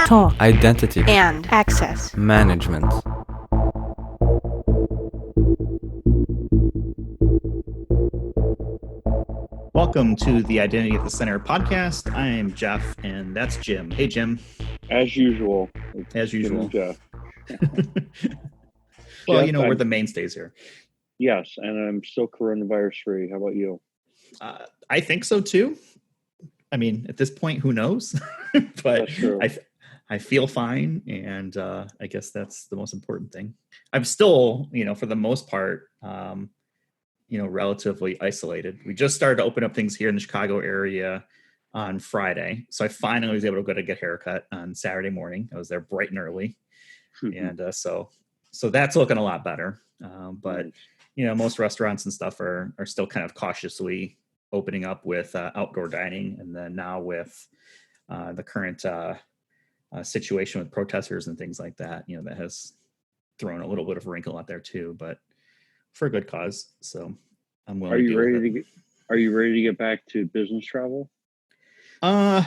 talk, identity, and access management. Welcome to the Identity at the Center podcast. I am Jeff, and that's Jim. Hey, Jim. As usual. As usual. Jeff. Well, Jeff, we're the mainstays here. Yes, and I'm still coronavirus free. How about you? I think so too. I mean, at this point, who knows? But I feel fine, and I guess that's the most important thing. I'm still, for the most part, relatively isolated. We just started to open up things here in the Chicago area on Friday. So I finally was able to go to get a haircut on Saturday morning. I was there bright and early. And so that's looking a lot better. But, most restaurants and stuff are still kind of cautiously opening up with outdoor dining. And then now with the current situation with protesters and things like that, that has thrown a little bit of a wrinkle out there too, but for a good cause. So I'm willing to deal with it. Are you ready to get back to business travel? I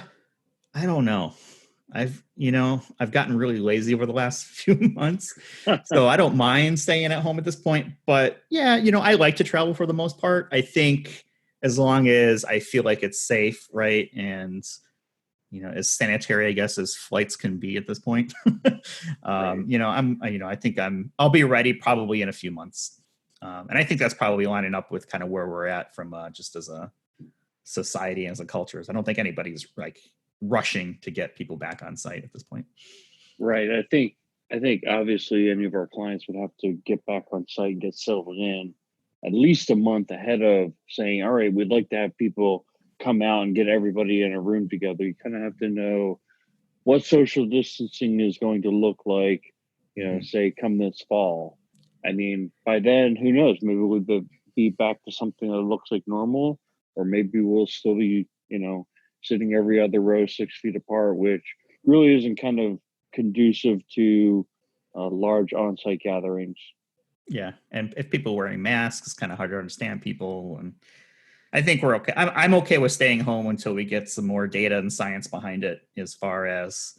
don't know. I've gotten really lazy over the last few months, so I don't mind staying at home at this point. But yeah, I like to travel for the most part. I think as long as I feel like it's safe, right, and as sanitary, I guess, as flights can be at this point. Right. I think I'll be ready probably in a few months, and I think that's probably lining up with kind of where we're at from just as a society, as a culture. I don't think anybody's like rushing to get people back on site at this point. Right. I think obviously any of our clients would have to get back on site and get settled in at least a month ahead of saying, all right, we'd like to have people come out and get everybody in a room together. You kind of have to know what social distancing is going to look like, say come this fall. I mean, by then, who knows? Maybe we'll be back to something that looks like normal, or maybe we'll still be, sitting every other row 6 feet apart, which really isn't kind of conducive to large on-site gatherings. Yeah, and if people are wearing masks, it's kind of hard to understand people. And I think we're okay. I'm okay with staying home until we get some more data and science behind it, as far as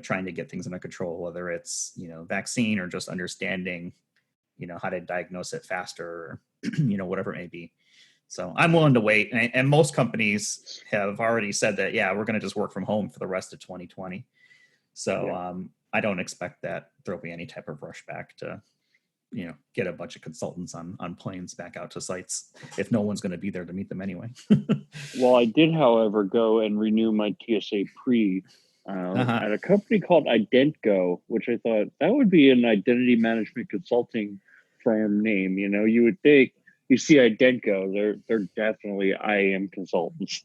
trying to get things under control, whether it's vaccine or just understanding how to diagnose it faster, or whatever it may be. So I'm willing to wait. And most companies have already said that, yeah, we're going to just work from home for the rest of 2020. So I don't expect that there'll be any type of rush back to, get a bunch of consultants on planes back out to sites if no one's going to be there to meet them anyway. Well, I did, however, go and renew my TSA pre at a company called IdentGo, which I thought that would be an identity management consulting firm name. You would think, you see IdentGo, they're definitely IAM consultants.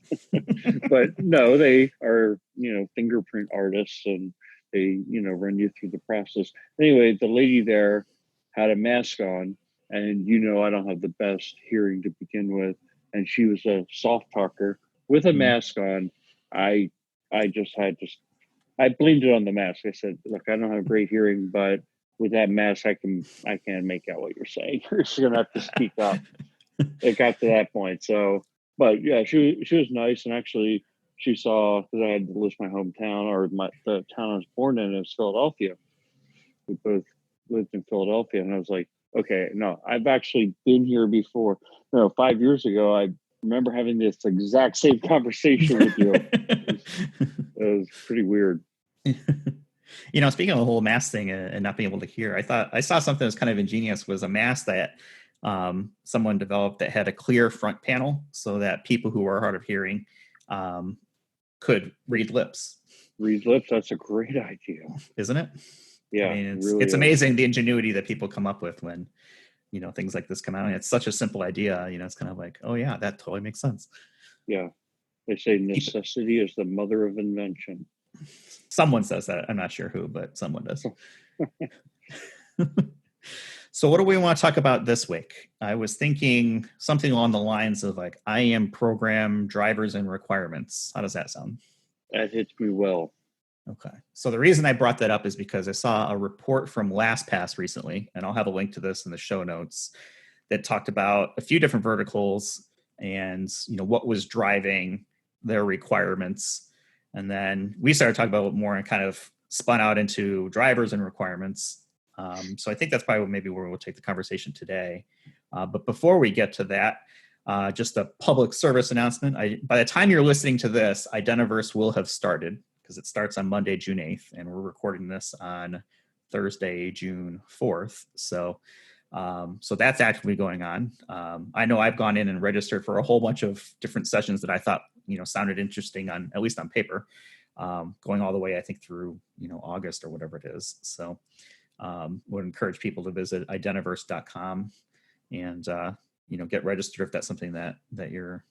But no, they are, fingerprint artists, and they, run you through the process. Anyway, the lady there had a mask on, and I don't have the best hearing to begin with, and she was a soft talker with a mask on. I blamed it on the mask. I said, look, I don't have great hearing, but with that mask, I can make out what you're saying. You're just gonna have to speak up. It got to that point. So, but yeah, she was nice, and actually, she saw, because I had to list my hometown, or the town I was born in is Philadelphia. We both lived in Philadelphia, and I was like, okay, no, I've actually been here before. 5 years ago, I remember having this exact same conversation with you. It was pretty weird. Speaking of the whole mask thing and not being able to hear, I saw something that was kind of ingenious, was a mask that someone developed that had a clear front panel so that people who are hard of hearing could read lips. Read lips, that's a great idea. Isn't it? Yeah. I mean, really it's amazing the ingenuity that people come up with when, things like this come out. And it's such a simple idea, it's kind of like, oh yeah, that totally makes sense. Yeah. They say necessity is the mother of invention. Someone says that. I'm not sure who, but someone does. So what do we want to talk about this week? I was thinking something along the lines of like IAM Program Drivers and Requirements. How does that sound? That hits me well. Okay. So the reason I brought that up is because I saw a report from LastPass recently, and I'll have a link to this in the show notes, that talked about a few different verticals and, what was driving their requirements. And then we started talking about more in kind of spun out into drivers and requirements. So I think that's probably maybe where we'll take the conversation today. But before we get to that, just a public service announcement. By the time you're listening to this, Identiverse will have started because it starts on Monday, June 8th, and we're recording this on Thursday, June 4th. So that's actively going on. I know I've gone in and registered for a whole bunch of different sessions that I thought, sounded interesting on, at least on paper, going all the way, I think, through, August or whatever it is. So would encourage people to visit identiverse.com and, get registered if that's something that you're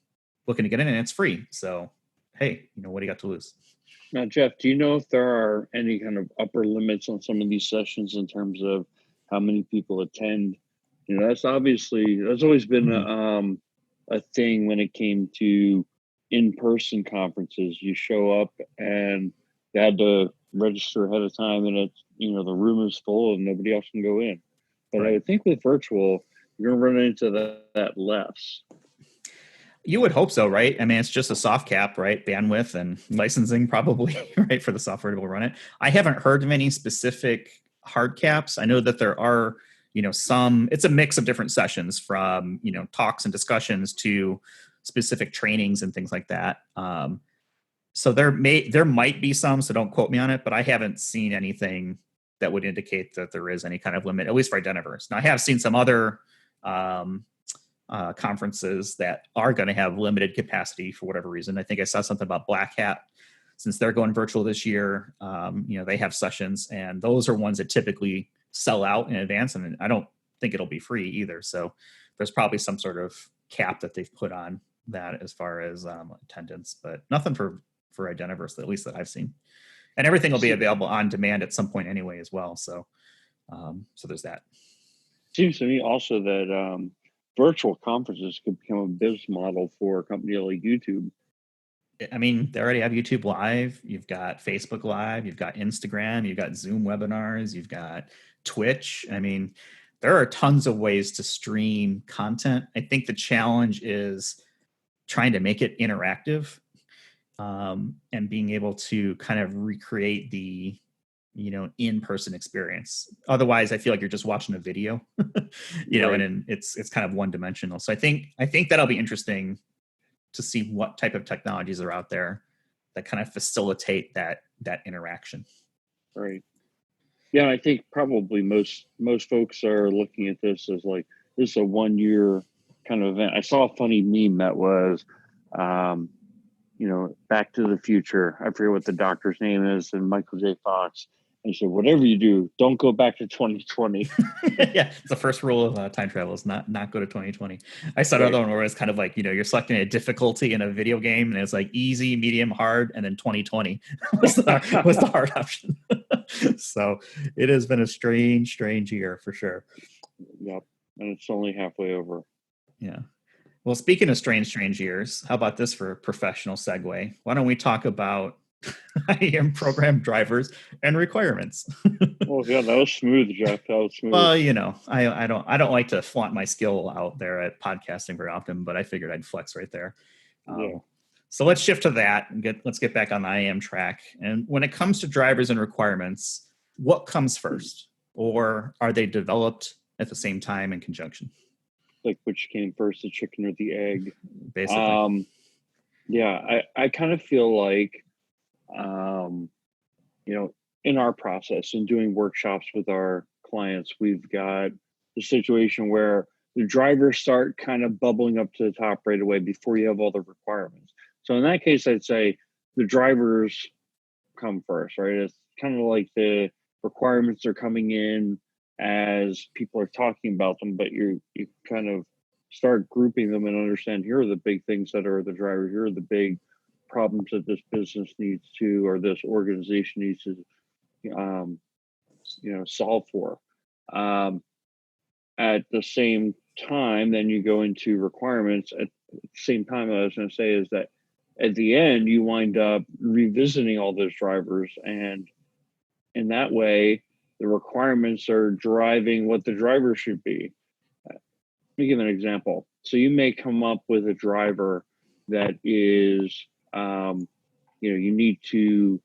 looking to get in, and it's free. So, hey, what do you got to lose? Now, Jeff, do you know if there are any kind of upper limits on some of these sessions in terms of how many people attend? That's always been a thing when it came to in-person conferences. You show up and you had to register ahead of time, and it's, the room is full and nobody else can go in. But right. I would think with virtual, you're going to run into that less. You would hope so, right? I mean, it's just a soft cap, right? Bandwidth and licensing probably, right, for the software to run it. I haven't heard of any specific hard caps. I know that there are, some, it's a mix of different sessions from, talks and discussions to specific trainings and things like that. So there might be some, so don't quote me on it, but I haven't seen anything that would indicate that there is any kind of limit, at least for Identiverse. Now, I have seen some other conferences that are going to have limited capacity for whatever reason. I think I saw something about Black Hat, since they're going virtual this year. They have sessions, and those are ones that typically sell out in advance, and I don't think it'll be free either. So there's probably some sort of cap that they've put on that as far as attendance, but nothing for Identiverse, at least that I've seen. And everything will be available on demand at some point anyway as well. So there's that. Seems to me also that virtual conferences could become a business model for a company like YouTube. I mean, they already have YouTube Live. You've got Facebook Live. You've got Instagram. You've got Zoom webinars. You've got Twitch. I mean, there are tons of ways to stream content. I think the challenge is trying to make it interactive, and being able to kind of recreate the, in-person experience. Otherwise, I feel like you're just watching a video, right. And it's kind of one-dimensional. So I think that'll be interesting to see what type of technologies are out there that kind of facilitate that interaction. Right. Yeah, I think probably most folks are looking at this as like, this is a 1-year kind of event. I saw a funny meme that was, Back to the Future. I forget what the doctor's name is, and Michael J. Fox. And he said, whatever you do, don't go back to 2020. Yeah, it's the first rule of time travel is not go to 2020. I saw another one where it's kind of like, you're selecting a difficulty in a video game, and it's like easy, medium, hard, and then 2020 was the hard option. So it has been a strange year for sure. Yep, and it's only halfway over. Yeah. Well, speaking of strange years, how about this for a professional segue? Why don't we talk about IAM Program Drivers and Requirements? Oh yeah, that was smooth, Jeff. That was smooth. Well, I don't like to flaunt my skill out there at podcasting very often, but I figured I'd flex right there. Yeah. So let's shift to that and let's get back on the IAM track. And when it comes to drivers and requirements, what comes first, or are they developed at the same time in conjunction? Like which came first, the chicken or the egg? Basically. Yeah, I kind of feel like, in our process and doing workshops with our clients, we've got the situation where the drivers start kind of bubbling up to the top right away before you have all the requirements. So in that case, I'd say the drivers come first, right? It's kind of like the requirements are coming in as people are talking about them, but you kind of start grouping them and understand, here are the big things that are the drivers, here are the big problems that this business needs to, or this organization needs to solve for. At the same time, then you go into requirements. At the same time, I was going to say is that at the end, you wind up revisiting all those drivers, and in that way, the requirements are driving what the driver should be. Let me give an example. So you may come up with a driver that is, you need to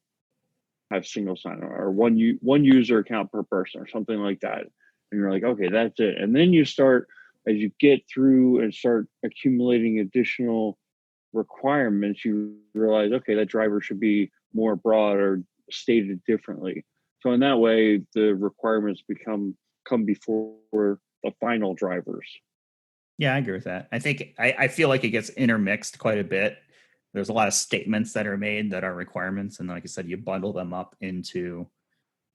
Mm-hmm. have single sign-on, or one user account per person, or something like that. And you're like, okay, that's it. And then you start, as you get through and start accumulating additional requirements, you realize, okay, that driver should be more broad or stated differently. So in that way, the requirements come before the final drivers. Yeah, I agree with that. I feel like it gets intermixed quite a bit. There's a lot of statements that are made that are requirements, and like I said, you bundle them up into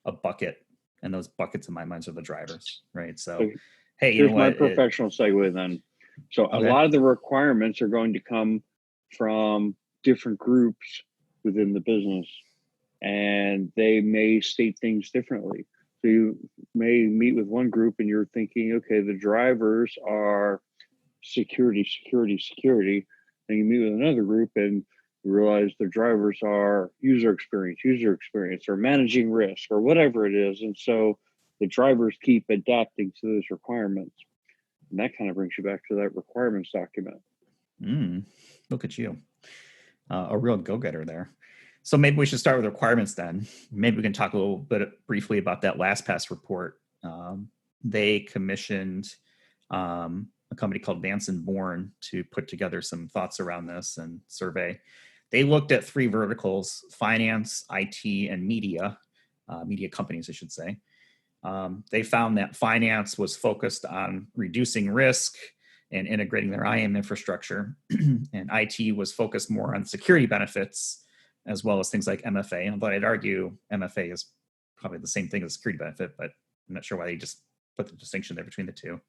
a bucket, and those buckets in my mind are the drivers, right? So So, hey, you know here's my what? professional segue then. So a Okay. lot of the requirements are going to come from different groups within the business, and they may state things differently. So you may meet with one group and you're thinking, okay, the drivers are security, security, security. And you meet with another group and you realize the drivers are user experience, or managing risk, or whatever it is. And so the drivers keep adapting to those requirements. And that kind of brings you back to that requirements document. Look at you, a real go-getter there. So maybe we should start with requirements then. Maybe we can talk a little bit briefly about that LastPass report. They commissioned a company called Vance and Bourne to put together some thoughts around this and survey. They looked at three verticals: finance, IT, and media, media companies, I should say. They found that finance was focused on reducing risk and integrating their IAM infrastructure, and IT was focused more on security benefits, as well as things like MFA. Although I'd argue MFA is probably the same thing as security benefit, but I'm not sure why they just put the distinction there between the two.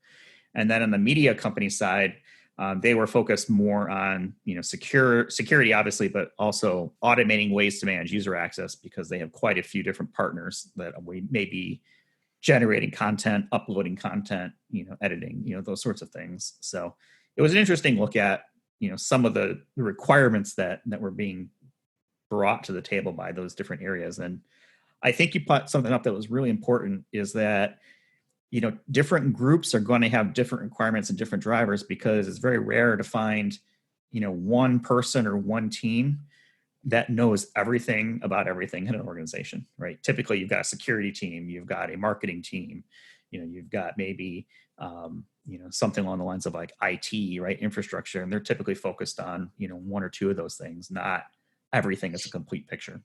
And then on the media company side, they were focused more on security, obviously, but also automating ways to manage user access, because they have quite a few different partners that we may be generating content, uploading content, editing, those sorts of things. So it was an interesting look at, some of the requirements that were being brought to the table by those different areas. And I think you put something up that was really important, is that, different groups are going to have different requirements and different drivers, because it's very rare to find, one person or one team that knows everything about everything in an organization, right? Typically, you've got a security team, you've got a marketing team, you've got maybe, something along the lines of like IT, right? Infrastructure, and they're typically focused on, one or two of those things, not everything as a complete picture.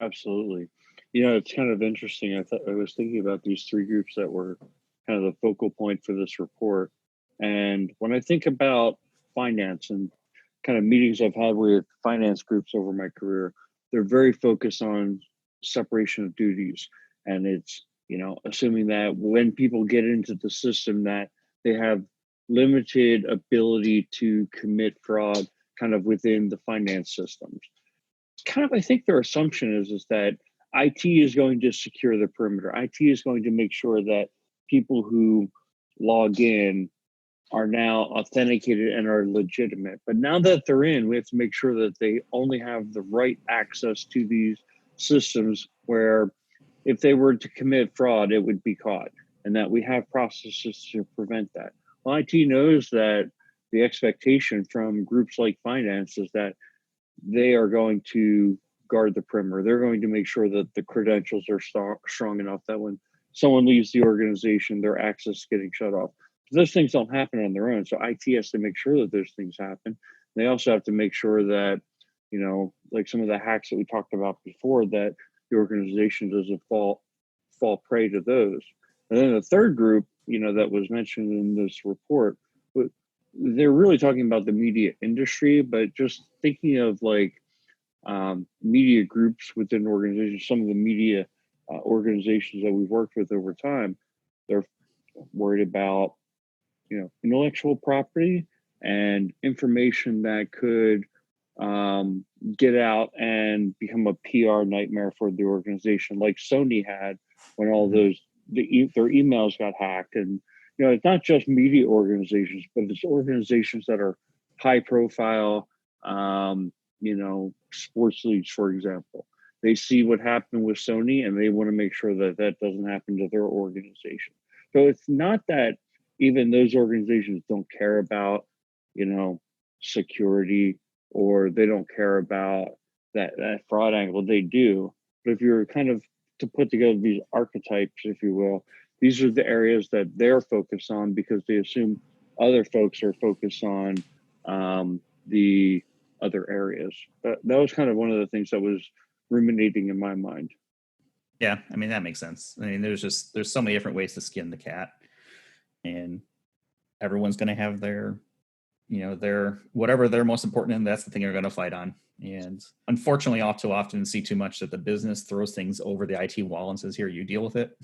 Absolutely. It's kind of interesting. I was thinking about these three groups that were kind of the focal point for this report. And when I think about finance and kind of meetings I've had with finance groups over my career, they're very focused on separation of duties. And it's, assuming that when people get into the system, that they have limited ability to commit fraud kind of within the finance systems. Kind of, I think their assumption is that IT is going to secure the perimeter. IT is going to make sure that people who log in are now authenticated and are legitimate. But now that they're in, we have to make sure that they only have the right access to these systems, where if they were to commit fraud, it would be caught, and that we have processes to prevent that. Well, IT knows that the expectation from groups like finance is that they are going to guard the perimeter. They're going to make sure that the credentials are strong enough that when someone leaves the organization, their access is getting shut off. Those things don't happen on their own. So IT has to make sure that those things happen. They also have to make sure that, like some of the hacks that we talked about before, that the organization doesn't fall prey to those. And then the third group, that was mentioned in this report, they're really talking about the media industry, but just thinking of like media groups within organizations, some of the media organizations that we've worked with over time, they're worried about, intellectual property and information that could get out and become a PR nightmare for the organization, like Sony had when all Mhm. those their emails got hacked. And it's not just media organizations, but it's organizations that are high profile. Sports leagues, for example, they see what happened with Sony, and they want to make sure that that doesn't happen to their organization. So it's not that even those organizations don't care about, security, or they don't care about that fraud angle. They do, But if you're kind of to put together these archetypes, if you will, these are the areas that they're focused on because they assume other folks are focused on the other areas. That was kind of one of the things that was ruminating in my mind. Yeah, I mean that makes sense. I mean, there's so many different ways to skin the cat, and everyone's going to have their, their whatever they're most important in. That's the thing they're going to fight on. And unfortunately, all too often see too much that the business throws things over the IT wall and says, "Here, you deal with it."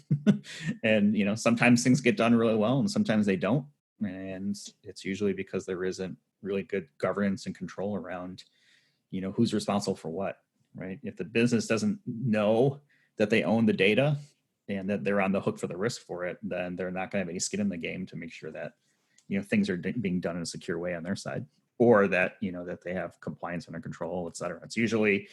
And sometimes things get done really well, and sometimes they don't. And it's usually because there isn't really good governance and control around, who's responsible for what. Right? If the business doesn't know that they own the data and that they're on the hook for the risk for it, then they're not going to have any skin in the game to make sure that things are being done in a secure way on their side, or that that they have compliance under control, et cetera. It's usually,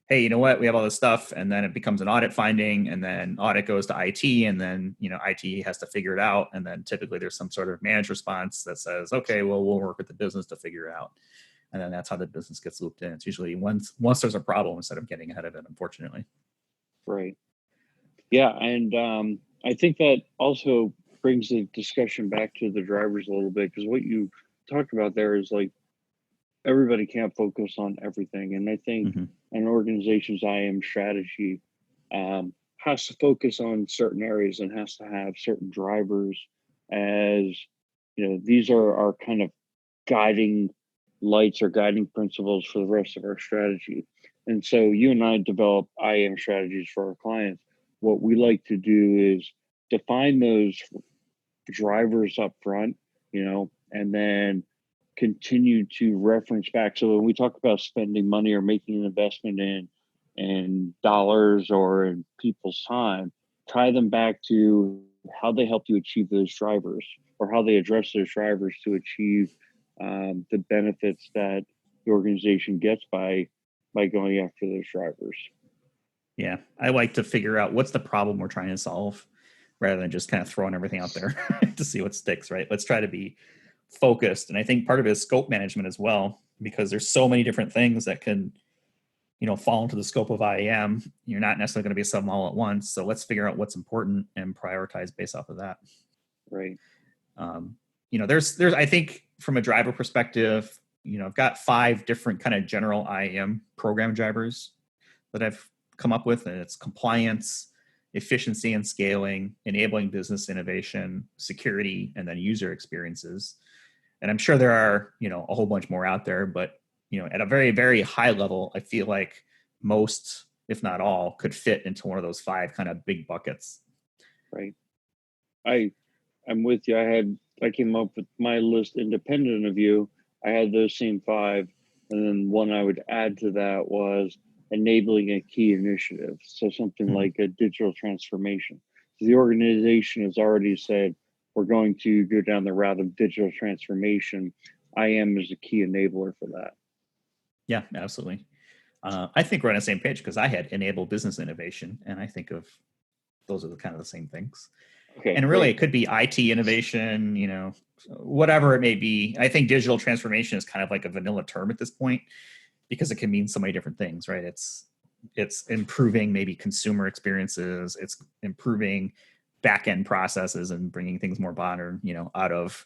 hey, you know what, we have all this stuff, and then it becomes an audit finding, and then audit goes to IT, and then IT has to figure it out, and then typically there's some sort of managed response that says, okay, well, we'll work with the business to figure it out, and then that's how the business gets looped in. It's usually once there's a problem instead of getting ahead of it, unfortunately. Right. Yeah, and I think that also brings the discussion back to the drivers a little bit because what you talked about there is like everybody can't focus on everything, and I think Mm-hmm. an organization's IAM strategy has to focus on certain areas and has to have certain drivers as these are our kind of guiding lights or guiding principles for the rest of our strategy. And so you and I develop IAM strategies for our clients. What we like to do is define those drivers up front, and then continue to reference back. So when we talk about spending money or making an investment in dollars or in people's time, tie them back to how they help you achieve those drivers or how they address those drivers to achieve the benefits that the organization gets by going after those drivers. Yeah, I like to figure out what's the problem we're trying to solve rather than just kind of throwing everything out there to see what sticks, right? Let's try to be focused. And I think part of it is scope management as well, because there's so many different things that can, fall into the scope of IAM. You're not necessarily going to be some all at once. So let's figure out what's important and prioritize based off of that. Right. There's, I think from a driver perspective, I've got 5 different kind of general IAM program drivers that I've come up with, and it's compliance, efficiency and scaling, enabling business innovation, security, and then user experiences. And I'm sure there are, a whole bunch more out there, but, at a very, very high level, I feel like most, if not all, could fit into one of those 5 kind of big buckets. Right. I'm with you. I came up with my list independent of you. I had those same 5. And then one I would add to that was enabling a key initiative. So something like a digital transformation. So the organization has already said, we're going to go down the route of digital transformation. IAM is a key enabler for that. Yeah, absolutely. I think we're on the same page because I had enable business innovation, and I think of those are the kind of the same things. Okay, and really, great. It could be IT innovation, whatever it may be. I think digital transformation is kind of like a vanilla term at this point because it can mean so many different things, right? It's improving maybe consumer experiences. It's improving back-end processes and bringing things more modern, out of,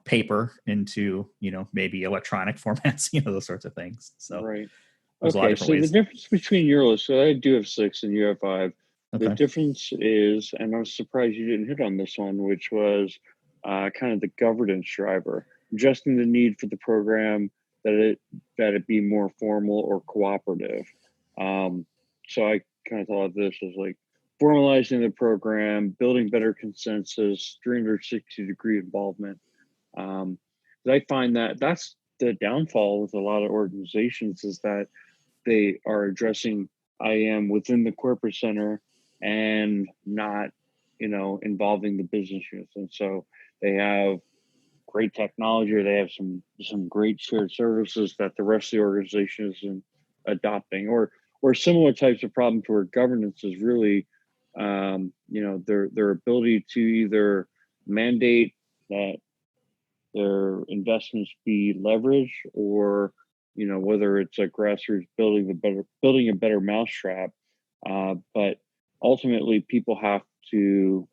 paper into, maybe electronic formats, those sorts of things. So Right. there's a lot of Okay, different so the ways. difference between your list, so I do have 6 and you have 5. The Okay. difference is, and I was surprised you didn't hit on this one, which was kind of the governance driver, adjusting the need for the program that it be more formal or cooperative. So I kind of thought of this as like formalizing the program, building better consensus, 360-degree involvement. Um, I find that that's the downfall with a lot of organizations is that they are addressing IAM within the corporate center and not, involving the business units. And so they have great technology or they have some great shared services that the rest of the organization isn't adopting or similar types of problems where governance is really their ability to either mandate that their investments be leveraged or whether it's a grassroots building a better mousetrap But ultimately, people have to,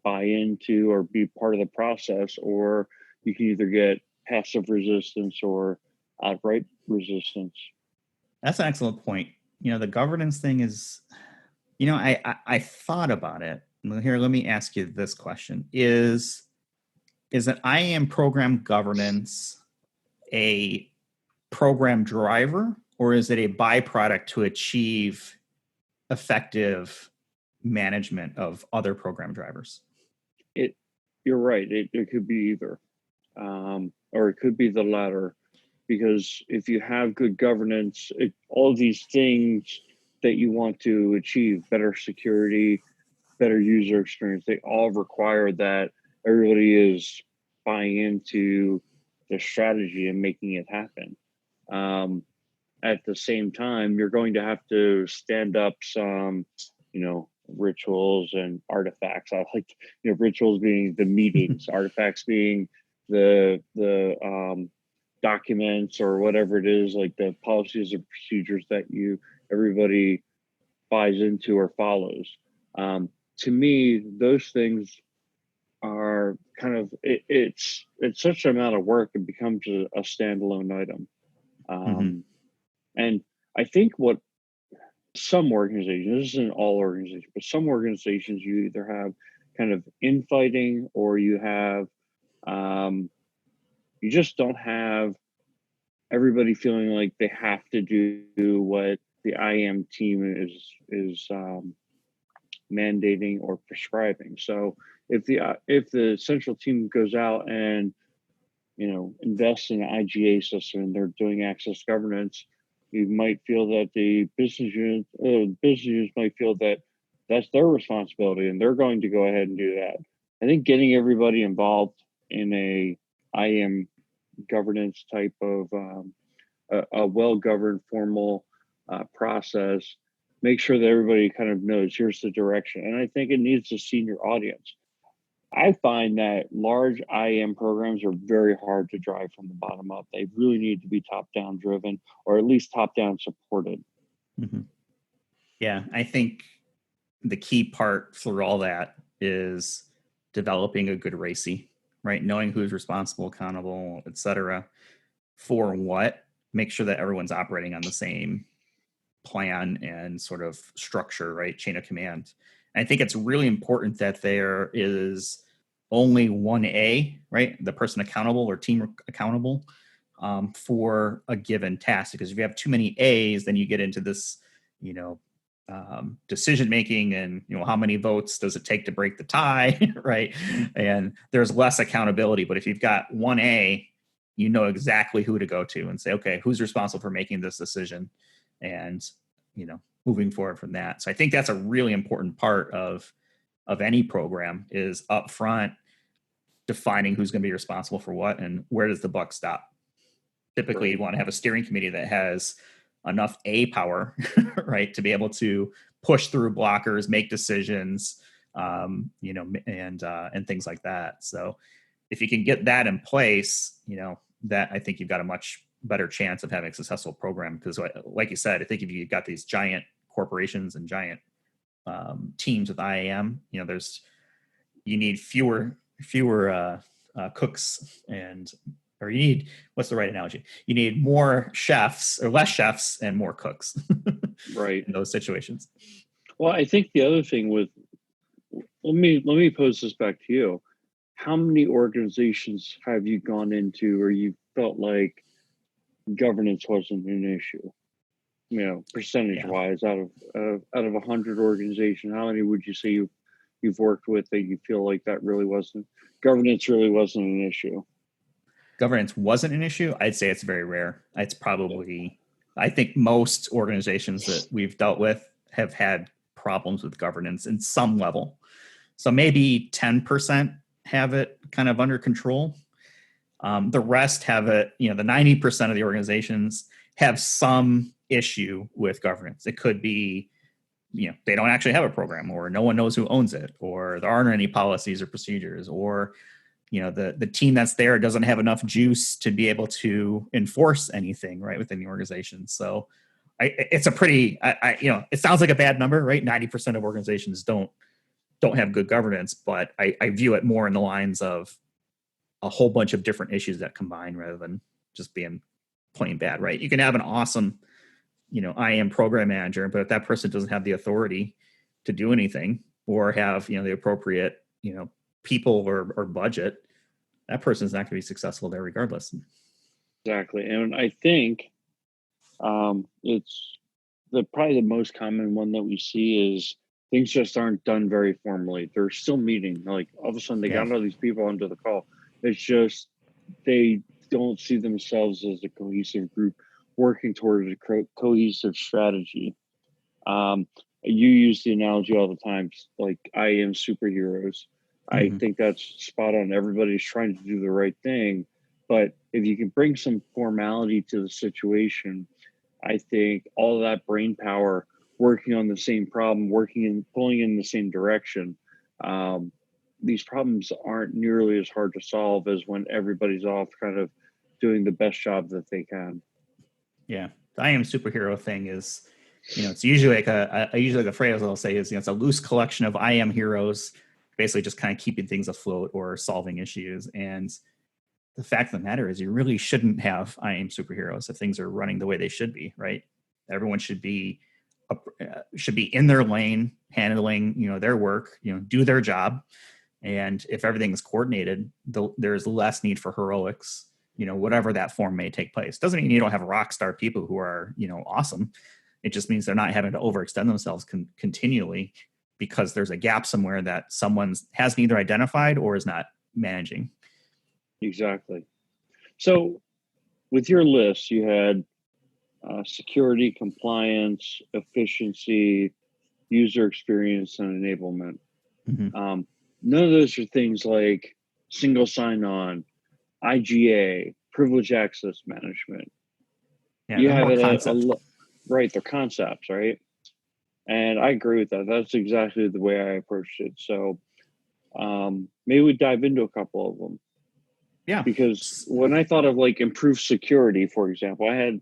buy into or be part of the process, or you can either get passive resistance or outright resistance. That's an excellent point. The governance thing is, I thought about it. Here, let me ask you this question: Is an IAM program governance a program driver, or is it a byproduct to achieve effective management of other program drivers? You're right. It could be either, or it could be the latter. Because if you have good governance, all these things that you want to achieve, better security, better user experience, they all require that everybody is buying into the strategy and making it happen. At the same time, you're going to have to stand up some, rituals and artifacts. I like, rituals being the meetings, artifacts being the documents or whatever it is, like the policies and procedures that everybody buys into or follows. To me, those things are kind of it's such an amount of work, it becomes a standalone item. Mm-hmm. And I think what some organizations, this isn't all organizations, but some organizations, you either have kind of infighting, or you have you just don't have everybody feeling like they have to do what the IAM team is mandating or prescribing. So if the central team goes out and invests in an IGA system and they're doing access governance, you might feel that the business units might feel that that's their responsibility and they're going to go ahead and do that. I think getting everybody involved in a IAM governance type of a well-governed formal process, make sure that everybody kind of knows here's the direction. And I think it needs a senior audience. I find that large IAM programs are very hard to drive from the bottom up. They really need to be top-down driven, or at least top-down supported. Mm-hmm. Yeah, I think the key part for all that is developing a good RACI, right? Knowing who's responsible, accountable, et cetera, for what. Make sure that everyone's operating on the same plan and sort of structure, right? Chain of command. And I think it's really important that there is only one A, right? The person accountable or team accountable for a given task. Because if you have too many A's, then you get into this, decision making, and how many votes does it take to break the tie, right? And there's less accountability. But if you've got one A, you know exactly who to go to and say, okay, who's responsible for making this decision, and moving forward from that. So I think that's a really important part of any program, is up front defining who's going to be responsible for what and where does the buck stop. Typically, Right. you want to have a steering committee that has enough A power, right, to be able to push through blockers, make decisions, and things like that. So if you can get that in place, that I think you've got a much better chance of having a successful program. Because like you said, I think if you've got these giant corporations and giant teams with IAM, you need fewer cooks, or you need, what's the right analogy? You need more chefs, or less chefs and more cooks. Right. In those situations. Well, I think the other thing let me pose this back to you. How many organizations have you gone into where you felt like governance wasn't an issue? Percentage wise, out of 100 organizations, how many would you say you've worked with that you feel like governance really wasn't an issue? Governance wasn't an issue. I'd say it's very rare. It's probably, I think most organizations that we've dealt with have had problems with governance in some level. So maybe 10% have it kind of under control. The rest have it, the 90% of the organizations have some issue with governance. It could be, they don't actually have a program, or no one knows who owns it, or there aren't any policies or procedures, or, the team that's there doesn't have enough juice to be able to enforce anything right within the organization. So it's a pretty, it sounds like a bad number, right? 90% of organizations don't have good governance, but I view it more in the lines of a whole bunch of different issues that combine rather than just being plain bad, right? You can have an awesome, IAM program manager, but if that person doesn't have the authority to do anything or have, the appropriate, people or budget, that person's not going to be successful there regardless. Exactly. And I think it's probably the most common one that we see is things just aren't done very formally. They're still meeting. Like all of a sudden they got all these people onto the call. It's just they don't see themselves as a cohesive group working towards a cohesive strategy. You use the analogy all the time, like IAM superheroes. I think that's spot on. Everybody's trying to do the right thing, but if you can bring some formality to the situation, I think all of that brain power working on the same problem, pulling in the same direction, these problems aren't nearly as hard to solve as when everybody's off kind of doing the best job that they can. Yeah. The I am superhero thing is, it's usually like a phrase I'll say is, it's a loose collection of I am heroes, basically just kind of keeping things afloat or solving issues. And the fact of the matter is you really shouldn't have I am superheroes if things are running the way they should be, right? Everyone should be in their lane, handling, their work, do their job. And if everything's coordinated, there's less need for heroics, whatever that form may take place. Doesn't mean you don't have rock star people who are, awesome. It just means they're not having to overextend themselves continually because there's a gap somewhere that someone hasn't either identified or is not managing. Exactly. So with your list, you had security, compliance, efficiency, user experience, and enablement. None of those are things like single sign-on, IGA, privilege access management. Yeah, you have it right, they're concepts, right? And I agree with that. That's exactly the way I approached it. So maybe we dive into a couple of them. Yeah. Because when I thought of like improved security, for example, I had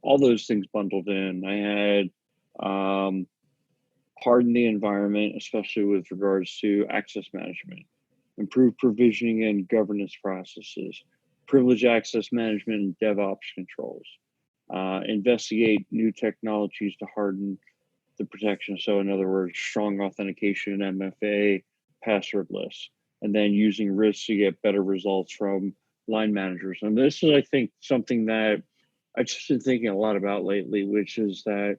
all those things bundled in. I had harden the environment, especially with regards to access management, improve provisioning and governance processes, privilege access management and DevOps controls, investigate new technologies to harden the protection. So in other words, strong authentication, MFA, passwordless, and then using risks to get better results from line managers. And this is, I think, something that I've just been thinking a lot about lately, which is that,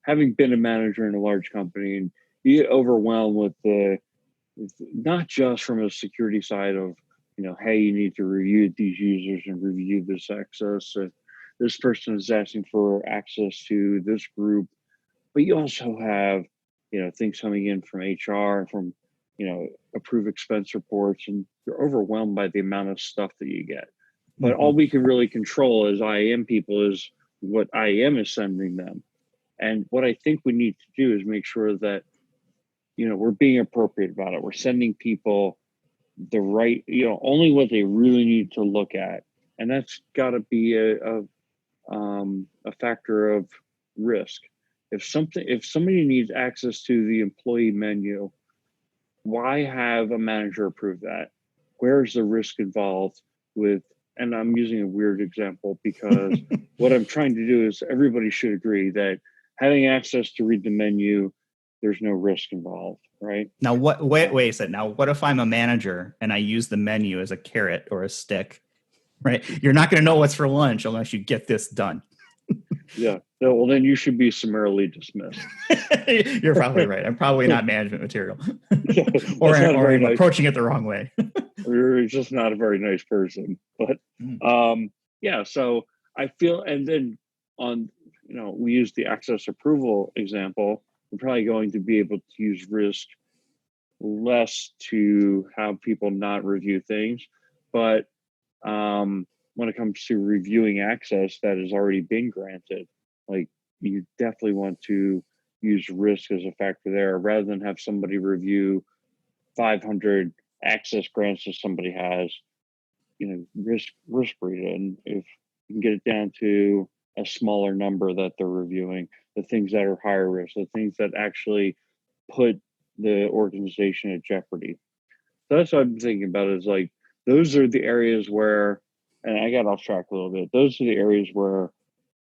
having been a manager in a large company, and you get overwhelmed with not just from a security side of, hey, you need to review these users and review this access. This person is asking for access to this group, but you also have, things coming in from HR, from, approved expense reports, and you're overwhelmed by the amount of stuff that you get. But all we can really control as IAM people is what IAM is sending them. And what I think we need to do is make sure that, we're being appropriate about it. We're sending people the right, only what they really need to look at. And that's got to be a factor of risk. If somebody needs access to the employee menu, why have a manager approve that? Where's the risk involved with, and I'm using a weird example because what I'm trying to do is everybody should agree that having access to read the menu, there's no risk involved, right? Now, wait a second. Now, what if I'm a manager and I use the menu as a carrot or a stick, right? You're not going to know what's for lunch unless you get this done. Yeah. Well, then you should be summarily dismissed. You're probably right. I'm probably not management material, or I'm approaching it the wrong way. You're just not a very nice person. But yeah. So I feel, and then on, we use the access approval example. We're probably going to be able to use risk less to have people not review things, but when it comes to reviewing access that has already been granted, like you definitely want to use risk as a factor there rather than have somebody review 500 access grants that somebody has, risk read it. And if you can get it down to a smaller number that they're reviewing, the things that are higher risk, the things that actually put the organization at jeopardy. So that's what I'm thinking about, is like, those are the areas where, and I got off track a little bit, those are the areas where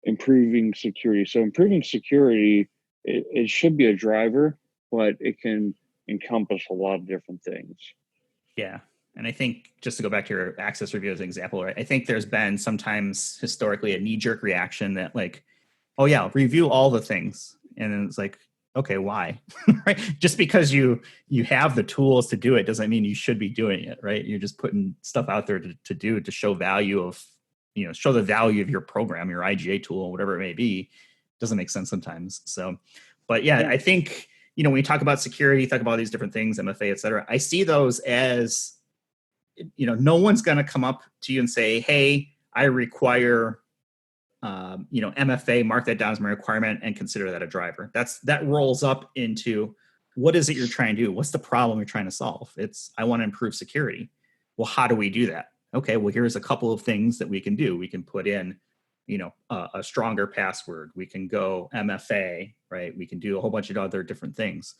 improving security. So improving security, it should be a driver, but it can encompass a lot of different things. Yeah. And I think, just to go back to your access review as an example, right? I think there's been sometimes historically a knee-jerk reaction that, like, oh yeah, review all the things. And then it's like, okay, why? Right? Just because you have the tools to do it doesn't mean you should be doing it, right? You're just putting stuff out there to do, to show value of, show the value of your program, your IGA tool, whatever it may be. Doesn't make sense sometimes. So, but yeah, I think, when you talk about security, talk about these different things, MFA, et cetera, I see those as, no one's going to come up to you and say, hey, I require, MFA, mark that down as my requirement and consider that a driver. That rolls up into, what is it you're trying to do? What's the problem you're trying to solve? It's, I want to improve security. Well, how do we do that? Okay, well, here's a couple of things that we can do. We can put in, a stronger password. We can go MFA, right? We can do a whole bunch of other different things.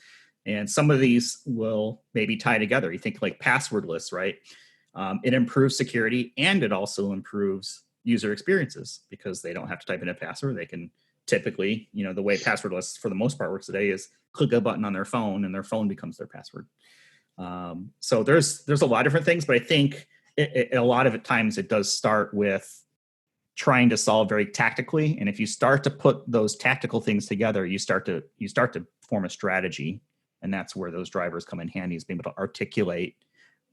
And some of these will maybe tie together. You think like passwordless, right? It improves security, and it also improves user experiences because they don't have to type in a password. They can typically, the way passwordless for the most part works today is click a button on their phone and their phone becomes their password. So there's a lot of different things, but I think a lot of times it does start with trying to solve very tactically. And if you start to put those tactical things together, you start to form a strategy. And that's where those drivers come in handy, is being able to articulate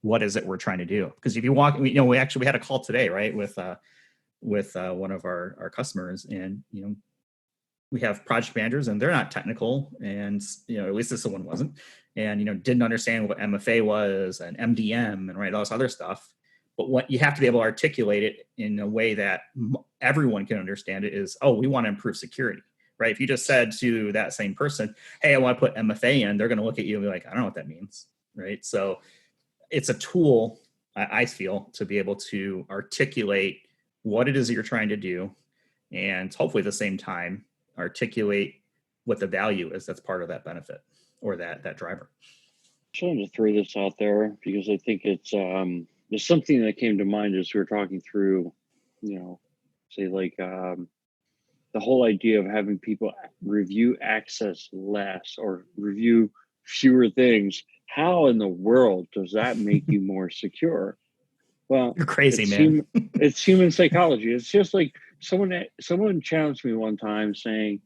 what is it we're trying to do. Because if you walk, we had a call today, right, with one of our customers, and we have project managers and they're not technical, and at least this one wasn't, and didn't understand what MFA was and MDM and all this other stuff. But what you have to be able to articulate it in a way that everyone can understand it is, oh, we want to improve security, right? If you just said to that same person, hey, I want to put MFA in, they're going to look at you and be like, I don't know what that means, right? So it's a tool, I feel, to be able to articulate what it is that you're trying to do, and hopefully at the same time articulate what the value is that's part of that benefit or that driver. I'm trying to throw this out there because I think it's there's something that came to mind as we were talking through, say like the whole idea of having people review access less or review fewer things. How in the world does that make you more secure? Well, you're crazy, man. It's human psychology. It's just like someone challenged me one time saying,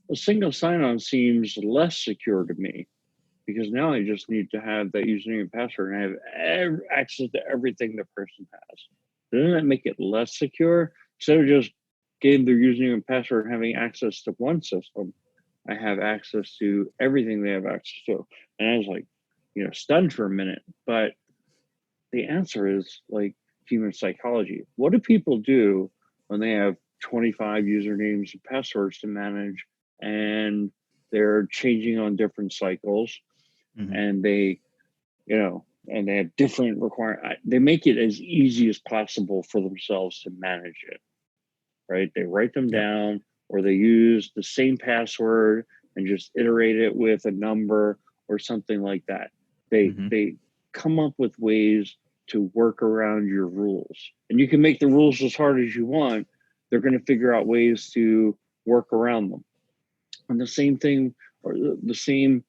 a single sign-on seems less secure to me, because now I just need to have that username and password and I have access to everything the person has. Doesn't that make it less secure? Instead of just getting their username and password and having access to one system, I have access to everything they have access to. And I was like, stunned for a minute. But the answer is like human psychology. What do people do when they have 25 usernames and passwords to manage, and they're changing on different cycles, and they have different requirements? They make it as easy as possible for themselves to manage it, right? They write them down, or they use the same password and just iterate it with a number or something like that. They come up with ways to work around your rules, and you can make the rules as hard as you want. They're going to figure out ways to work around them. And the same thing, or the same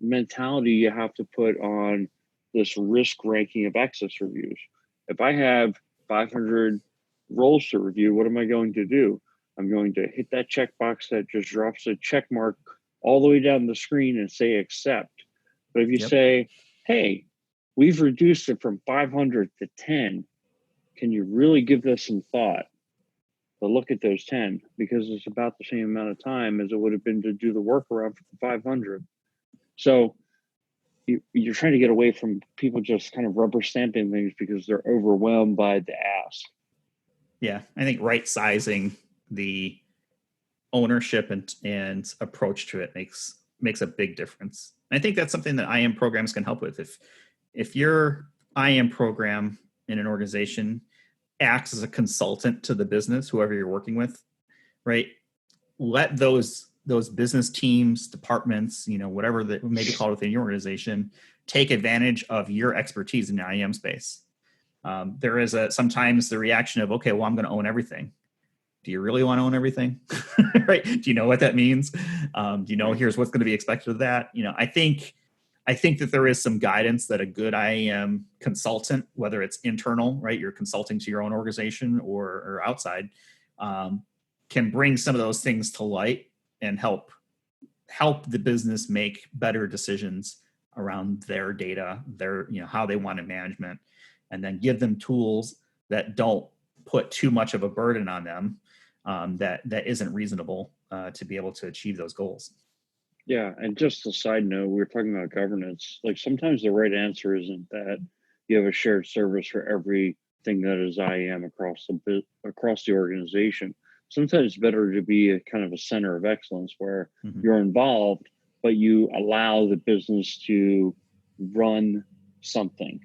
mentality you have to put on this risk ranking of access reviews. If I have 500 roles to review, what am I going to do? I'm going to hit that checkbox that just drops a check mark all the way down the screen and say accept. But if you say, hey, we've reduced it from 500 to 10, can you really give this some thought? But look at those 10, because it's about the same amount of time as it would have been to do the workaround for the 500. So you're trying to get away from people just kind of rubber stamping things because they're overwhelmed by the ask. Yeah, I think right sizing the ownership and approach to it makes a big difference. And I think that's something that IAM programs can help with. If your IAM program in an organization acts as a consultant to the business, whoever you're working with, right? Let those business teams, departments, whatever that may be called within your organization, take advantage of your expertise in the IAM space. There is sometimes the reaction of, okay, well, I'm going to own everything. Do you really want to own everything? Right? Do you know what that means? Do you know here's what's going to be expected of that? I think that there is some guidance that a good IAM consultant, whether it's internal, right, you're consulting to your own organization or outside, can bring some of those things to light and help the business make better decisions around their data, their how they want it management, and then give them tools that don't put too much of a burden on them that isn't reasonable to be able to achieve those goals. Yeah, and just a side note, we were talking about governance. Like sometimes the right answer isn't that you have a shared service for everything that is IAM across the organization. Sometimes it's better to be a kind of a center of excellence where you're involved, but you allow the business to run something.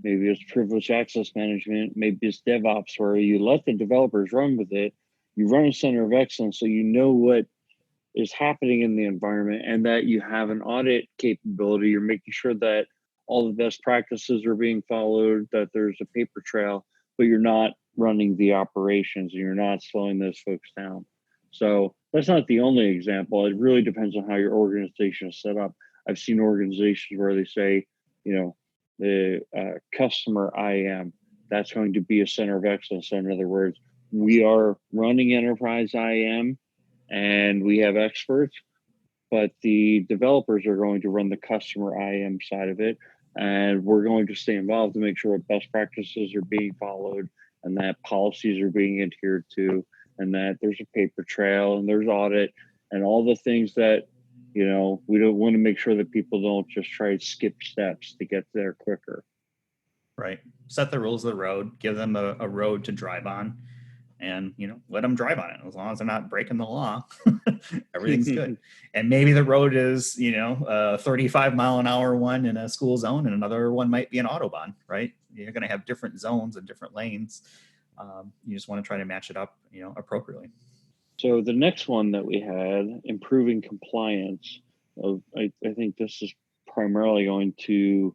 Maybe it's privileged access management, maybe it's DevOps, where you let the developers run with it. You run a center of excellence so you know what is happening in the environment and that you have an audit capability. You're making sure that all the best practices are being followed, that there's a paper trail, but you're not running the operations and you're not slowing those folks down. So that's not the only example. It really depends on how your organization is set up. I've seen organizations where they say, the customer IAM, that's going to be a center of excellence. So in other words, we are running enterprise IAM and we have experts, but the developers are going to run the customer IAM side of it. And we're going to stay involved to make sure that best practices are being followed and that policies are being adhered to and that there's a paper trail and there's audit and all the things that, we don't want to make sure that people don't just try to skip steps to get there quicker. Right. Set the rules of the road, give them a road to drive on, and let them drive on it. As long as they're not breaking the law, everything's good. And maybe the road is a 35-mile-an-hour one in a school zone, and another one might be an autobahn. Right? You're going to have different zones and different lanes. You just want to try to match it up, appropriately. So the next one that we had, improving compliance. I think this is primarily going to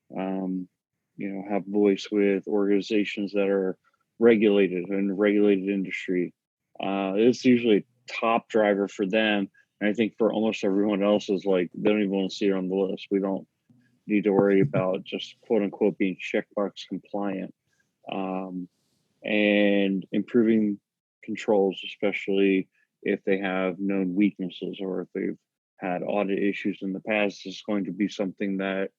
have voice with organizations that are regulated in regulated industry. It's usually a top driver for them. And I think for almost everyone else is like, they don't even want to see it on the list. We don't need to worry about just quote unquote being checkbox compliant. And improving controls, especially if they have known weaknesses or if they've had audit issues in the past, is going to be something that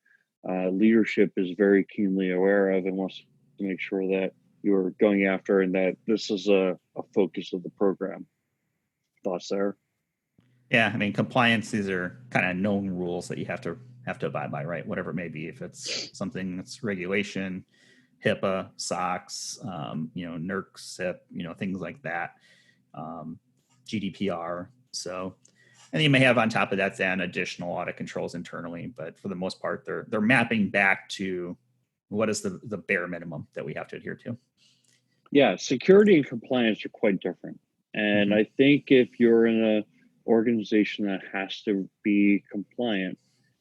leadership is very keenly aware of and wants to make sure that you're going after and that this is a focus of the program. Thoughts there? Yeah, I mean, compliance, these are kind of known rules that you have to abide by, right? Whatever it may be. If it's something that's regulation, HIPAA, SOX, NERC, SIP, things like that, GDPR. So, and you may have on top of that then additional audit controls internally, but for the most part, they're mapping back to what is the bare minimum that we have to adhere to. Yeah, security and compliance are quite different. And I think if you're in an organization that has to be compliant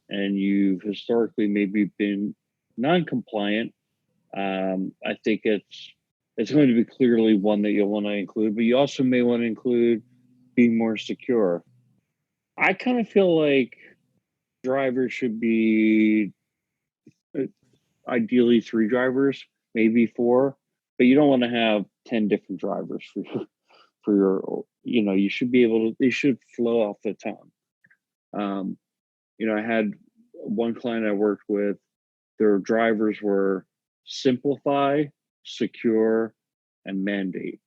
and you've historically maybe been non-compliant, I think it's going to be clearly one that you'll want to include, but you also may want to include being more secure. I kind of feel like drivers should be ideally 3 drivers, maybe 4, but you don't want to have 10 different drivers for your, you should be able to, they should flow off the tongue. I had one client I worked with, their drivers were simplify, secure, and mandate.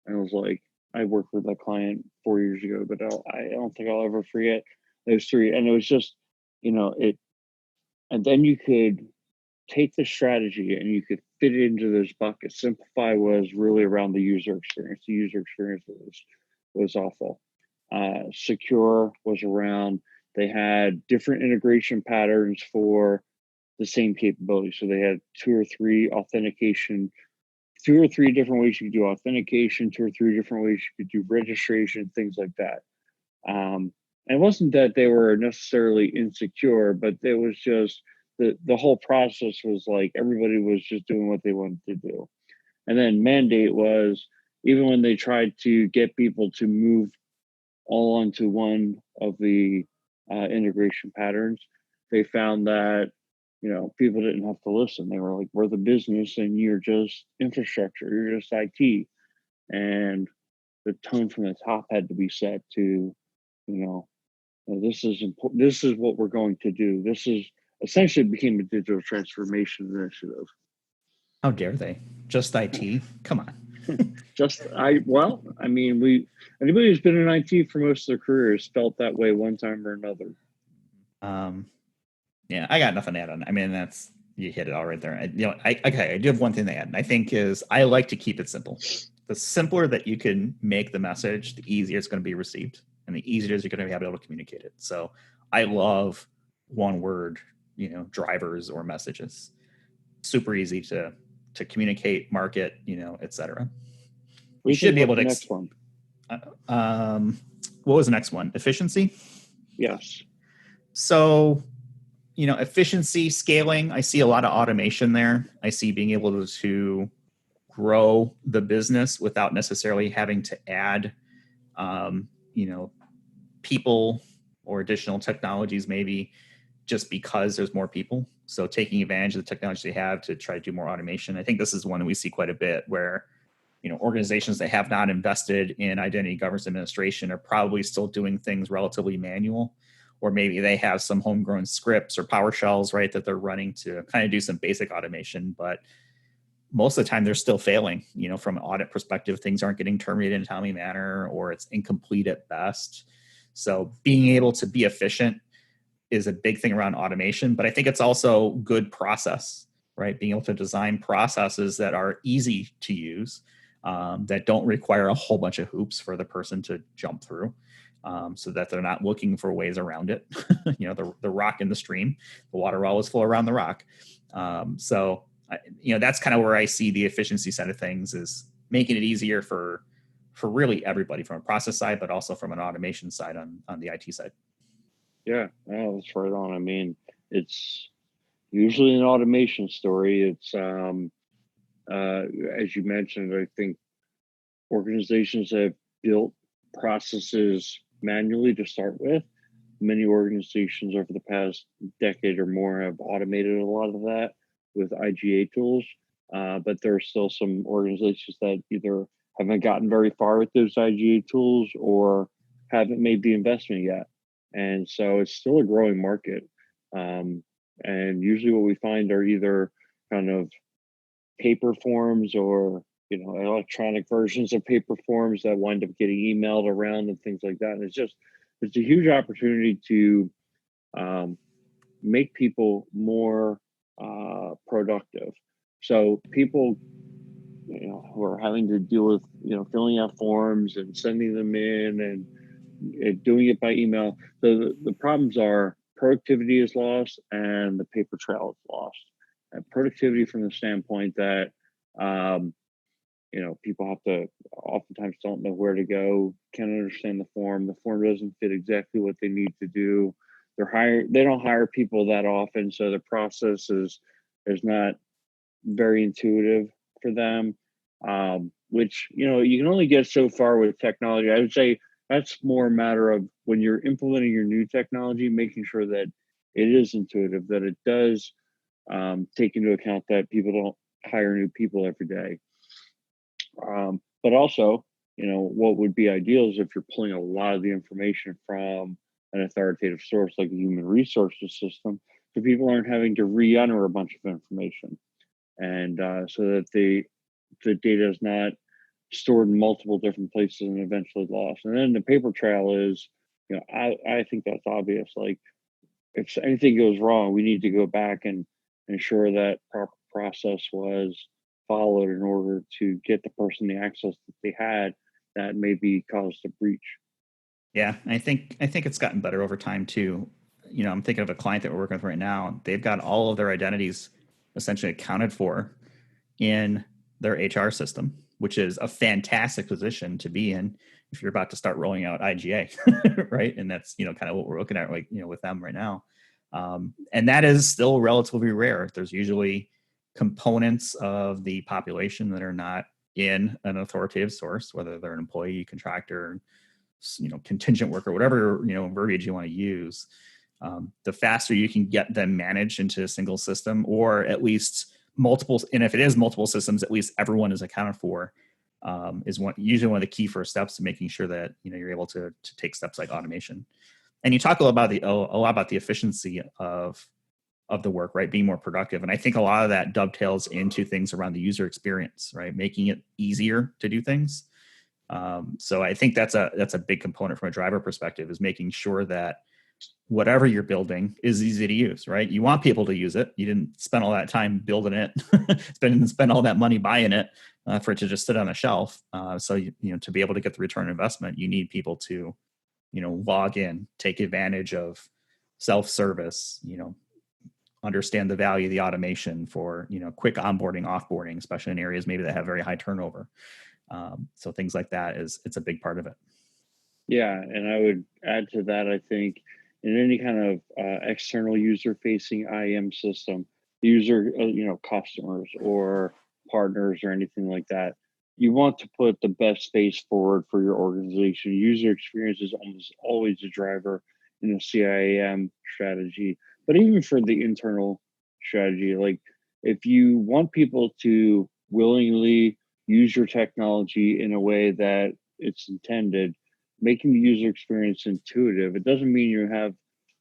And I was like, I worked with that client 4 years ago, but I don't think I'll ever forget those 3. And it was just, and then you could take the strategy and you could fit it into those buckets. Simplify was really around the user experience. The user experience was awful. Secure was around, they had different integration patterns for the same capability. So they had 2 or 3 authentication two or three different ways you could do authentication, two or three different ways you could do registration, things like that. And it wasn't that they were necessarily insecure, but it was just the whole process was like everybody was just doing what they wanted to do. And then mandate was even when they tried to get people to move all onto one of the integration patterns, they found that people didn't have to listen. They were like, "We're the business, and you're just infrastructure. You're just IT." And the tone from the top had to be set to, this is important. This is what we're going to do. This is essentially became a digital transformation initiative. How dare they? Just IT? Come on. Anybody who's been in IT for most of their careers felt that way one time or another. Yeah, I got nothing to add on. I mean, you hit it all right there. I do have one thing to add, and I think is I like to keep it simple. The simpler that you can make the message, the easier it's going to be received, and the easier you're going to be able to communicate it. So I love one word, drivers or messages. Super easy to communicate, market, etc. We should be able to. Next one. What was the next one? Efficiency? Yes. So, efficiency, scaling, I see a lot of automation there. I see being able to grow the business without necessarily having to add, people or additional technologies, maybe just because there's more people. So taking advantage of the technology they have to try to do more automation. I think this is one that we see quite a bit where, organizations that have not invested in identity governance administration are probably still doing things relatively manual, or maybe they have some homegrown scripts or PowerShells, right, that they're running to kind of do some basic automation. But most of the time they're still failing, from an audit perspective, things aren't getting terminated in a timely manner, or it's incomplete at best. So being able to be efficient is a big thing around automation, but I think it's also good process, right? Being able to design processes that are easy to use, that don't require a whole bunch of hoops for the person to jump through, so that they're not looking for ways around it. The rock in the stream, the water will always flow around the rock. That's kind of where I see the efficiency side of things, is making it easier for really everybody from a process side, but also from an automation side on the IT side. Yeah, that's right on. I mean, it's usually an automation story. It's as you mentioned, I think organizations have built processes manually to start with. Many organizations over the past decade or more have automated a lot of that with IGA tools. But there are still some organizations that either haven't gotten very far with those IGA tools or haven't made the investment yet. And so it's still a growing market. And usually what we find are either kind of paper forms or, electronic versions of paper forms that wind up getting emailed around and things like that. And it's a huge opportunity to make people more productive. So people, who are having to deal with, filling out forms and sending them in and doing it by email. The problems are productivity is lost and the paper trail is lost. And productivity from the standpoint that, people have to oftentimes don't know where to go, can't understand the form doesn't fit exactly what they need to do. They don't hire people that often, so the process is not very intuitive for them. Which you can only get so far with technology. I would say that's more a matter of when you're implementing your new technology, making sure that it is intuitive, that it does take into account that people don't hire new people every day. But also, what would be ideal is if you're pulling a lot of the information from an authoritative source like a human resources system, so people aren't having to re-enter a bunch of information, and so that the data is not stored in multiple different places and eventually lost. And then the paper trail is, I think that's obvious. Like if anything goes wrong, we need to go back and ensure that proper process was followed in order to get the person the access that they had that maybe caused a breach. Yeah, I think it's gotten better over time too. I'm thinking of a client that we're working with right now. They've got all of their identities essentially accounted for in their HR system, which is a fantastic position to be in if you're about to start rolling out IGA, right? And that's, kind of what we're looking at, like, with them right now. And that is still relatively rare. There's usually components of the population that are not in an authoritative source, whether they're an employee, contractor, contingent worker, whatever, verbiage you want to use. The faster you can get them managed into a single system, or at least multiple, and if it is multiple systems, at least everyone is accounted for, is usually one of the key first steps to making sure that you're able to take steps like automation. And you talk a lot about the efficiency of the work, right? Being more productive. And I think a lot of that dovetails into things around the user experience, right? Making it easier to do things. So I think that's a big component from a driver perspective, is making sure that whatever you're building is easy to use, right? You want people to use it. You didn't spend all that time building it, spend all that money buying it for it to just sit on a shelf. So to be able to get the return on investment, you need people to log in, take advantage of self-service, understand the value of the automation for quick onboarding, offboarding, especially in areas maybe that have very high turnover. So things like that it's a big part of it. Yeah, and I would add to that, I think in any kind of external user-facing IAM system, user, customers or partners or anything like that, you want to put the best face forward for your organization. User experience is almost always a driver in the CIAM strategy, but even for the internal strategy, like if you want people to willingly use your technology in a way that it's intended, making the user experience intuitive. It doesn't mean you have,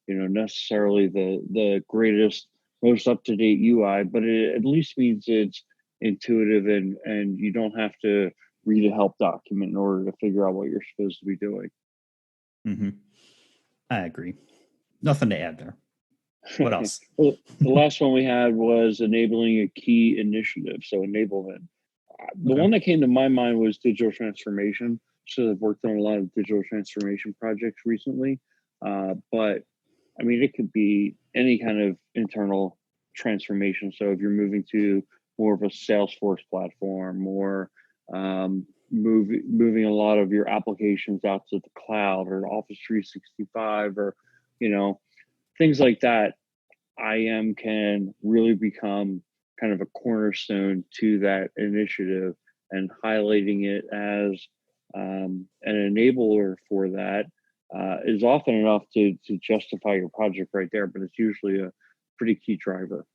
necessarily the greatest, most up-to-date UI, but it at least means it's intuitive and you don't have to read a help document in order to figure out what you're supposed to be doing. Mm-hmm. I agree. Nothing to add there. What else? Well, the last one we had was enabling a key initiative. So enablement. The one that came to my mind was digital transformation. So I've worked on a lot of digital transformation projects recently. But I mean, it could be any kind of internal transformation. So if you're moving to more of a Salesforce platform, or moving a lot of your applications out to the cloud or Office 365, or things like that, IAM can really become kind of a cornerstone to that initiative, and highlighting it as an enabler for that is often enough to justify your project right there, but it's usually a pretty key driver.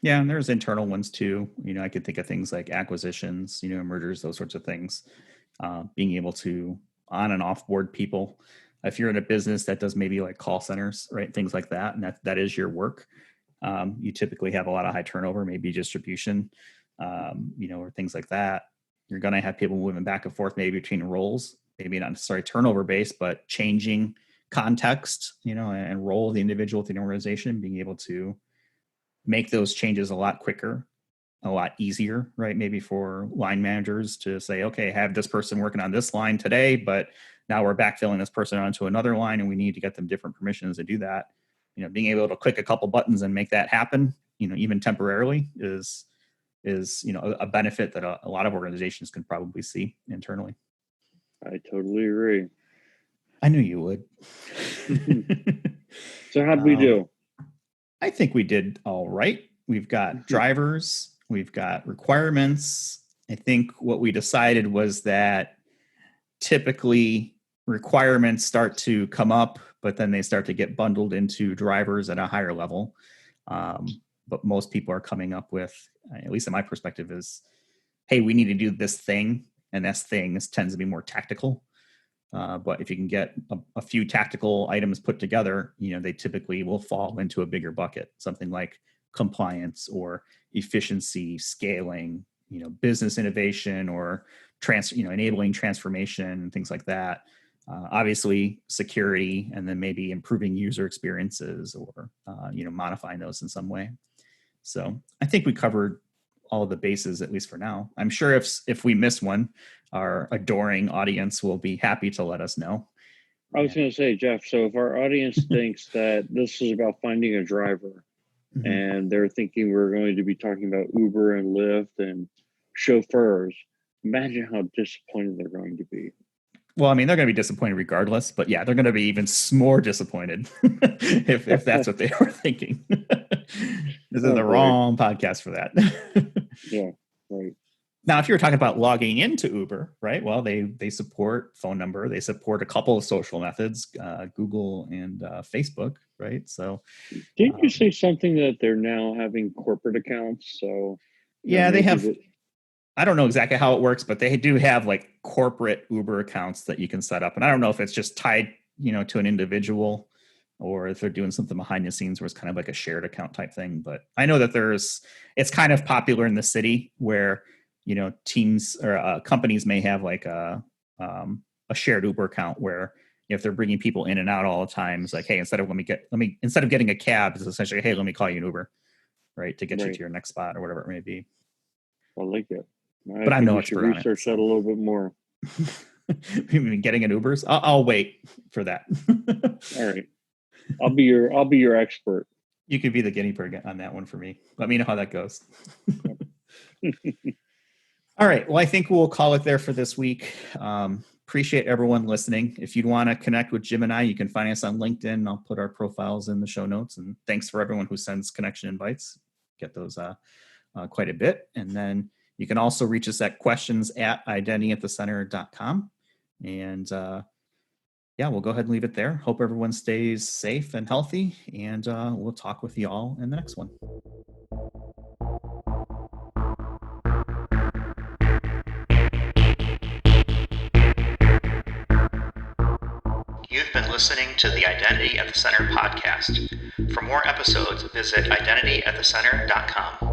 Yeah, and there's internal ones too. I could think of things like acquisitions, mergers, those sorts of things. Being able to on and offboard people. If you're in a business that does maybe like call centers, right, things like that, and that is your work, you typically have a lot of high turnover, maybe distribution, or things like that. You're going to have people moving back and forth, maybe between roles, maybe not necessarily turnover based, but changing context, and role of the individual within the organization, being able to make those changes a lot quicker, a lot easier, right? Maybe for line managers to say, okay, have this person working on this line today, but now we're backfilling this person onto another line and we need to get them different permissions to do that. Being able to click a couple buttons and make that happen, even temporarily is a benefit that a lot of organizations can probably see internally. I totally agree. I knew you would. So how'd we do? I think we did all right. We've got drivers, we've got requirements. I think what we decided was that typically requirements start to come up, but then they start to get bundled into drivers at a higher level. But most people are coming up with, at least in my perspective, is, hey, we need to do this thing. And this thing tends to be more tactical. But if you can get a few tactical items put together, they typically will fall into a bigger bucket, something like compliance or efficiency, scaling, business innovation, or enabling transformation and things like that. Obviously security, and then maybe improving user experiences, or modifying those in some way. So I think we covered all of the bases, at least for now. I'm sure if we miss one, our adoring audience will be happy to let us know. I was going to say, Jeff, so if our audience thinks that this is about finding a driver, and they're thinking we're going to be talking about Uber and Lyft and chauffeurs, imagine how disappointed they're going to be. Well, I mean, they're going to be disappointed regardless, but yeah, they're going to be even more disappointed if that's what they were thinking. This is the wrong podcast for that. Yeah, right. Now, if you were talking about logging into Uber, right? Well, they support phone number. They support a couple of social methods, Google and Facebook, right? So, didn't you say something that they're now having corporate accounts? So, yeah, they have. I don't know exactly how it works, but they do have like corporate Uber accounts that you can set up, and I don't know if it's just tied, to an individual, or if they're doing something behind the scenes where it's kind of like a shared account type thing. But I know that it's kind of popular in the city where teams or companies may have like a shared Uber account where if they're bringing people in and out all the time, it's like, hey, instead of getting a cab, it's essentially, hey, let me call you an Uber, right, to get you to your next spot or whatever it may be. I like it. But I'm no expert on it. Research that a little bit more. Getting an Ubers? I'll wait for that. All right, I'll be your expert. You could be the guinea pig on that one for me. Let me know how that goes. All right. Well, I think we'll call it there for this week. Appreciate everyone listening. If you'd want to connect with Jim and I, you can find us on LinkedIn. I'll put our profiles in the show notes. And thanks for everyone who sends connection invites. Get those quite a bit. And then you can also reach us at questions@identityatthecenter.com. And we'll go ahead and leave it there. Hope everyone stays safe and healthy. And we'll talk with you all in the next one. You've been listening to the Identity at the Center podcast. For more episodes, visit identityatthecenter.com.